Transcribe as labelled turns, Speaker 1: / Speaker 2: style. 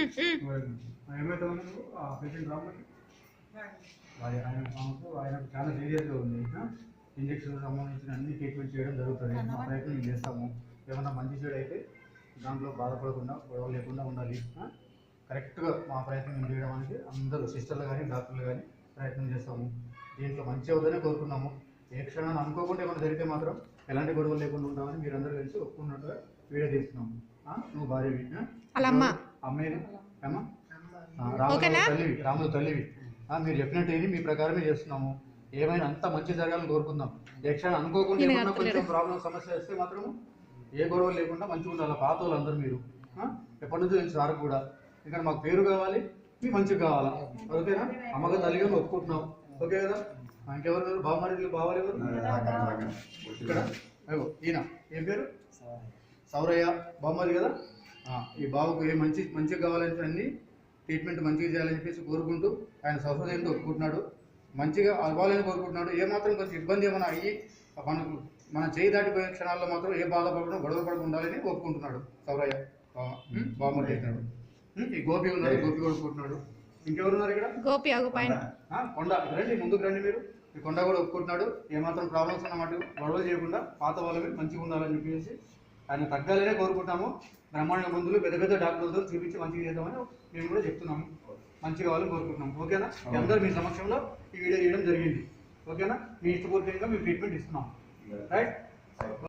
Speaker 1: ఏమైతే నువ్వు ఆ పేషెంట్ రామ్మని ఆయనకు చాలా సీరియస్గా ఉంది. ఇంజక్షన్ సంబంధించిన అన్ని ట్రీట్మెంట్ చేయడం జరుగుతుంది. మా ప్రయత్నం మేము చేస్తాము. ఏమన్నా మంచి చెడు అయితే దాంట్లో బాధపడకుండా గొడవ లేకుండా ఉండాలి. కరెక్ట్గా మా ప్రయత్నం మేము చేయడానికి అందరూ సిస్టర్లు కానీ డాక్టర్లు కానీ ప్రయత్నం చేస్తాము. దీంట్లో మంచి అవుతుందని కోరుకున్నాము. ఏ క్షణాన్ని అనుకోకుండా ఏమైనా జరిగితే మాత్రం ఎలాంటి గొడవలు లేకుండా ఉంటామని మీరందరూ కలిసి ఒప్పుకున్నట్టుగా వీడియో తీస్తున్నాము. నువ్వు భార్యవి, అమ్మాయిని రాములు తల్లివి. మీరు చెప్పినట్టు ఏది మీ ప్రకారమే చేస్తున్నాము. ఏమైనా అంత మంచి జరగాలని కోరుకుందాం. ఏ క్షణం అనుకోకుండా ఏమన్నా కొంచెం ప్రాబ్లం సమస్య వస్తే మాత్రము ఏ గొడవలు లేకుండా మంచిగా ఉండాలి. పాత వాళ్ళందరూ మీరు ఎప్పటి నుంచో తెలుసు వారికి కూడా. ఇంకా మాకు పేరు కావాలి, మీకు మంచిగా కావాలా. ఓకేనా? అమ్మగా తల్లిగా ఒప్పుకుంటున్నాం. ఓకే కదా? ఇంకెవరు బావమరిది బావాలి ఎవరు ఇక్కడ? ఈయన ఏం పేరు? సౌరయ్య బావమరి కదా. ఈ బాబుకు ఏ మంచిగా కావాలని అన్ని ట్రీట్మెంట్ మంచిగా చేయాలని చెప్పేసి కోరుకుంటూ ఆయన సౌహృదయంతో ఒప్పుకుంటున్నాడు. మంచిగా అవ్వాలని కోరుకుంటున్నాడు. ఏమాత్రం కొంచెం ఇబ్బంది ఏమైనా అయ్యి మన చేయి దాటిపోయే క్షణాల్లో మాత్రం ఏ బాధపడకుండా గొడవ పడకుండా ఉండాలని ఒప్పుకుంటున్నాడు సౌరయ్య బావమరి చేసినాడు. ఈ గోపి ఉన్నాడు, గోపి కూడా ఒప్పుకుంటున్నాడు. ఇంకెవరున్నారు ఇక్కడ? గోపి కొండ రండి, ముందుకు రండి. మీరు ఈ కొండ కూడా ఒప్పుకుంటున్నాడు. ఏమాత్రం ప్రాబ్లమ్స్ అన్నమాట గొడవ చేయకుండా పాత వాళ్ళకి మంచిగా ఉండాలని చెప్పేసి ఆయన తగ్గాలనే కోరుకుంటాము. బ్రహ్మాండ మందులు పెద్ద పెద్ద డాక్టర్లతో చూపించి మంచిగా చేద్దామని మేము కూడా చెప్తున్నాము. మంచిగా కావాలని కోరుకుంటున్నాము. ఓకేనా? అందరూ మీ సమక్షంలో ఈ వీడియో చేయడం జరిగింది. ఓకేనా? మీ ఇష్టపూర్వకంగా మేము ట్రీట్మెంట్ ఇస్తున్నాం. రైట్?